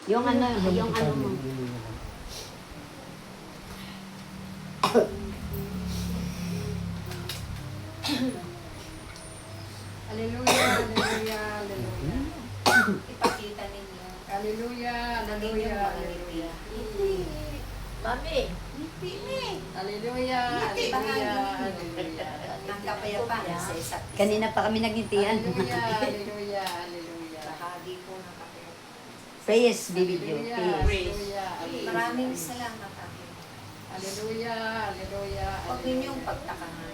Yung ano mo. Hallelujah, hallelujah, hallelujah. Ipakita ninyo. Hallelujah, hallelujah, hallelujah. Mami, ngiti ni. Hallelujah, Ngiti ba nga hallelujah, ninyo? hallelujah. Ang kapayapaan sa isa't isa. Kanina pa kami nagngitian. Hallelujah, hallelujah, hallelujah. Bahagi po ng kapayapaan. Praise be with you. Hallelujah, Praise. hallelujah, hallelujah. Maraming salamat akin. Hallelujah, hallelujah, Huwag ninyong pagtakahan.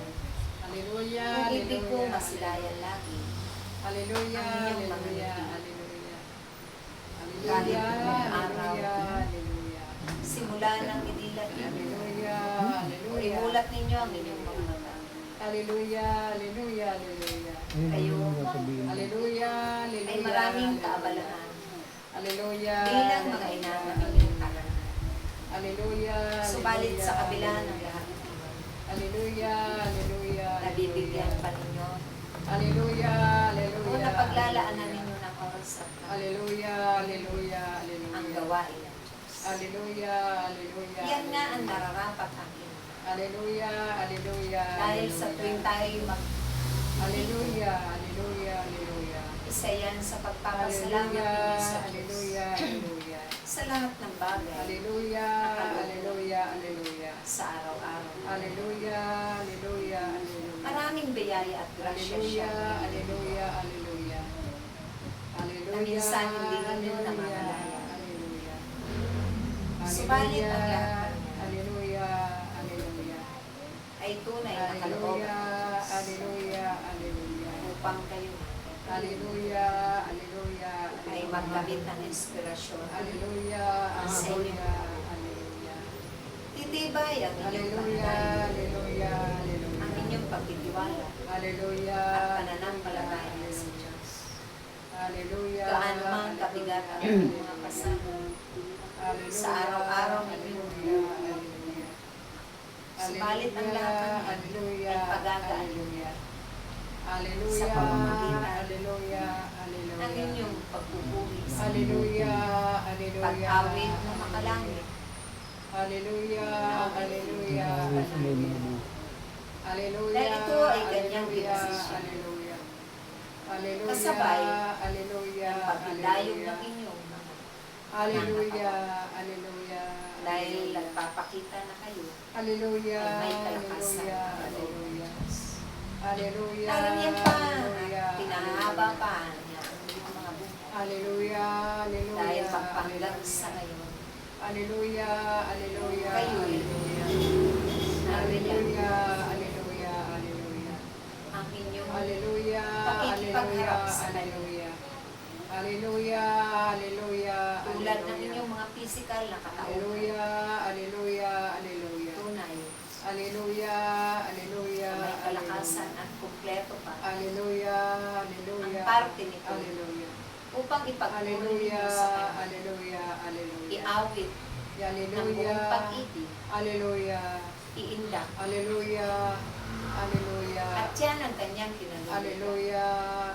Hallelujah, Kung ibig ko hallelujah. masilayan lagi. Hallelujah, Ang inyong mga hallelujah, ngiti. hallelujah. Kahit Hallelujah, anong araw. hallelujah, hallelujah. Simula ng idilat ninyo. Hallelujah, O hallelujah. imulat ninyo ang inyong mga mata. Hallelujah, hallelujah, hallelujah. Kayo Hallelujah, hallelujah. ay maraming kaabalahan. Hallelujah. Bilang mga ina ng inyong tahanan. Hallelujah. Subalit sa kabila ng lahat, Hallelujah, hallelujah. nabibigyan pa ninyo. Hallelujah, O hallelujah. napaglalaanan ninyo ng oras at Hallelujah, hallelujah, hallelujah. ang gawain ng Diyos. Hallelujah, hallelujah. Yan nga ang nararapat akin. Hallelujah, hallelujah. Dahil sa tuwing tayo Hallelujah, hallelujah, hallelujah. isa yan sa pagpapasalamat ninyo sa Diyos. Hallelujah, hallelujah. Sa lahat ng bagay, Hallelujah, hallelujah, hallelujah. sa araw-araw. Hallelujah, hallelujah, hallelujah. Maraming biyaya at grasya siya. Hallelujah, hallelujah, hallelujah. Hallelujah. Na minsan hindi ninyo hallelujah, namamalaya. Hallelujah. Subalit ang lahat pa niya Hallelujah, hallelujah. ay tunay na kalooban Hallelujah, hallelujah, hallelujah. upang kayo Hallelujah, hallelujah, ay magkabit ng inspirasyon. Hallelujah, Sa inyo. hallelujah, hallelujah. Titibay ang inyong Hallelujah, pananalig, hallelujah, ang hallelujah. inyong pagtitiwala Hallelujah. at pananampalataya sa Diyos. Hallelujah. Gaano man kabigat ang inyong mga kasama Hallelujah. sa araw-araw ninyo. Hallelujah. Subalit ang lahat ng yan Hallelujah. ay pagagaan Hallelujah. Hallelujah. sa pamamagitan Hallelujah. Hallelujah. ng inyong pagpupuri sa Hallelujah. Hallelujah. pag-awit na makalangit. Hallelujah. Hallelujah. Hallelujah. Hallelujah. Dahil ito ay ganyang Hallelujah. dinasisyon. Hallelujah. Hallelujah. Kasabay Hallelujah. ng pagdayog Hallelujah. ng inyong mga Hallelujah. Hallelujah. dahil nagpapakita na kayo Hallelujah. ay may kalakasan Hallelujah. ng loob ng Hallelujah. Diyos. Hallelujah. Naramiyan pa at Hallelujah. pinahaba pa niya ang inyong mga buhay Hallelujah. Hallelujah. dahil pagpanglag sa ngayon. Hallelujah. Hallelujah. Kayo'y Hallelujah. naramiyan Hallelujah. Hallelujah. ang inyong Hallelujah. pakikipagharap sa ngayon. Hallelujah. Hallelujah. Hallelujah. Tulad ng inyong mga physical na katawan. Hallelujah. Hallelujah. Hallelujah. Tunay Hallelujah. Hallelujah. na may kalakasan at kumpleto pa Hallelujah. ang Hallelujah. parte nito Hallelujah. upang ipagpuri ninyo Hallelujah. sa Kanya. Hallelujah. Hallelujah. Iawit ng Hallelujah. buong pag-ibig, Hallelujah. iindak. Hallelujah. Hallelujah. At yan ang kanyang kinalulugod. Hallelujah.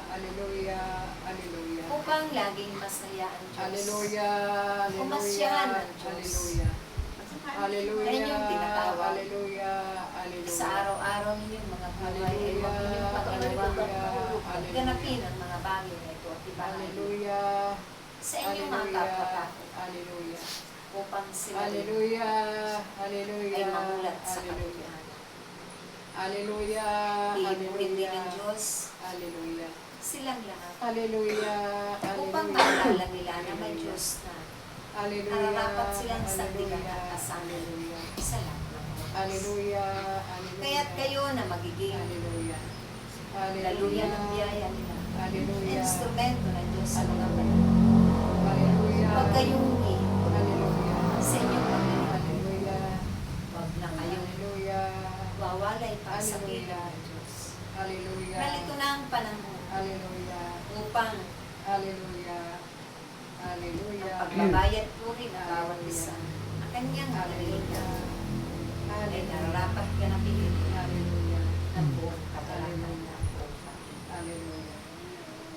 Hallelujah. Hallelujah. Upang laging masaya ang Diyos. Hallelujah. Pumasyahan Hallelujah. ng Diyos. Hallelujah. Hallelujah. Yan yung tinatawag. Hallelujah. Hallelujah. Sa araw-araw ninyong mga buhay ay Hallelujah. huwag ninyong pag-alawang Hallelujah. ganapin ang mga bagay na ito at ibahagi Hallelujah. sa inyong mga kapwa-tao Hallelujah. upang sila rin Hallelujah. Hallelujah. ay mamulat sa Hallelujah. katotohanan. Hallelujah. Iiburin din ng Hallelujah. Diyos Hallelujah. silang lahat Hallelujah. upang Hallelujah. maalala nila na may Diyos na Hallelujah. nararapat silang sandigan at Hallelujah. kasama Hallelujah. sa lahat ng oras. Hallelujah. Hallelujah. Kaya't kayo na magiging Hallelujah. laluya ng biyaya nila. Hallelujah. Instrumento ng Diyos sa mga panahon. Hallelujah. Huwag kayong iikot Hallelujah. sa inyong pagkakas. Hallelujah. Huwag na kayong Hallelujah. wawalay pa sa piling Hallelujah. ng Diyos. Hallelujah. Nalito na ang panahon Hallelujah. upang Hallelujah. ang Hallelujah. pagbabayad puri ng bawat isa ang kanyang Hallelujah. halilingan ay nararapat ka na piliin Hallelujah. ng buong katalangan ng buong pamilya. Hallelujah.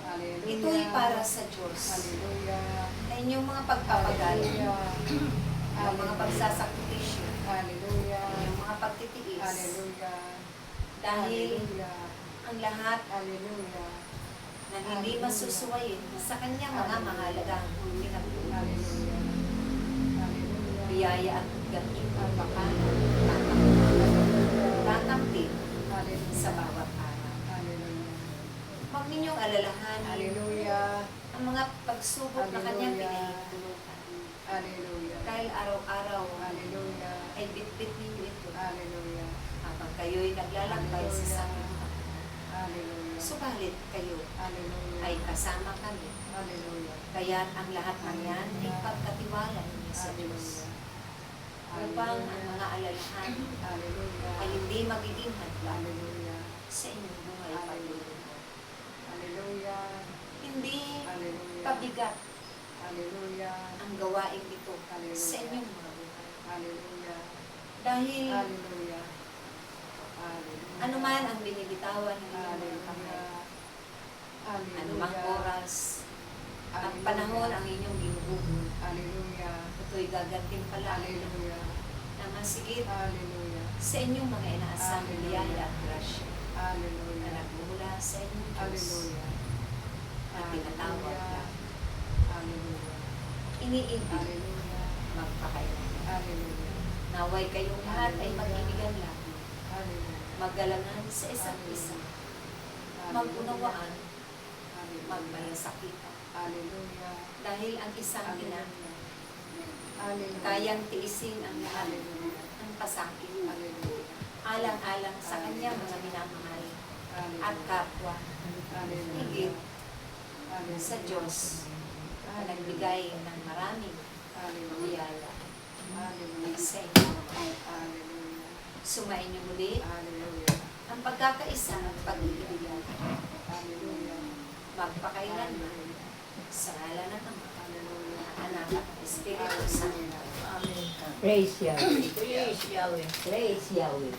Hallelujah. Ito'y para sa Diyos Hallelujah. na inyong mga pagpapagaling, Hallelujah. yung mga pagsasakripisyo, Hallelujah. yung mga pagtitiis, Hallelujah. dahil Hallelujah. ang lahat Hallelujah. na hindi masusuwayin sa kanyang mga mahalagang pinabuhay. Hallelujah. Hallelujah. Biyaya at ganit ang pakanan, tatamtin Hallelujah. sa bawat araw. Hallelujah. Huwag ninyong alalahanin Hallelujah. ang mga pagsubok na kanyang Hallelujah. pinahintulutan. Hallelujah. Dahil araw-araw Hallelujah. ay bitbit ninyo ito Hallelujah. habang kayo'y naglalakbay sa sakit. Hallelujah. Subalit kayo Hallelujah. ay kasama kami. Hallelujah. Kaya ang lahat ng yan ay pagkatiwala ninyo sa Diyos. Upang ang mga alalahanin Hallelujah. ay hindi magiging hadlang Hallelujah. sa inyong buhay pagluluto. Hallelujah. Hindi Hallelujah. pabigat Hallelujah. ang gawain ito sa inyong mga buhay. Hallelujah. Dahil Hallelujah. Hallelujah. anuman ang binibitawan ng inyong mga kamay, Hallelujah. anumang oras, ang panahon ang inyong ginugugo, Hallelujah. ito'y gaganting pala Hallelujah. na masigit Hallelujah. sa inyong mga inaasang biyaya at grasya na Hallelujah. nagmumula sa inyong Diyos Hallelujah. na tinatawag na Hallelujah. iniibig Hallelujah. magpakailan. Hallelujah. Naway kayong lahat ay mag-ibigan lagi, Hallelujah. maggalangan sa isa't isa, magunawaan, Hallelujah. magmalasakitan. Hallelujah. Dahil ang isang ina Hallelujah. kayang tiisin ang lahat Hallelujah. ng pasakit, Hallelujah. alang-alang sa kanyang mga minamahal at kapwa, higit sa Diyos na nagbigay ng maraming biyaya sa inyo. Sumain niyo muli ang pagkakaisa at pag-ibigan. Magpakailanman sa ngalan ng Ama, Anak at Espiritu Santo. Amen. Praise Yahweh. Praise Yahweh. Praise Yahweh.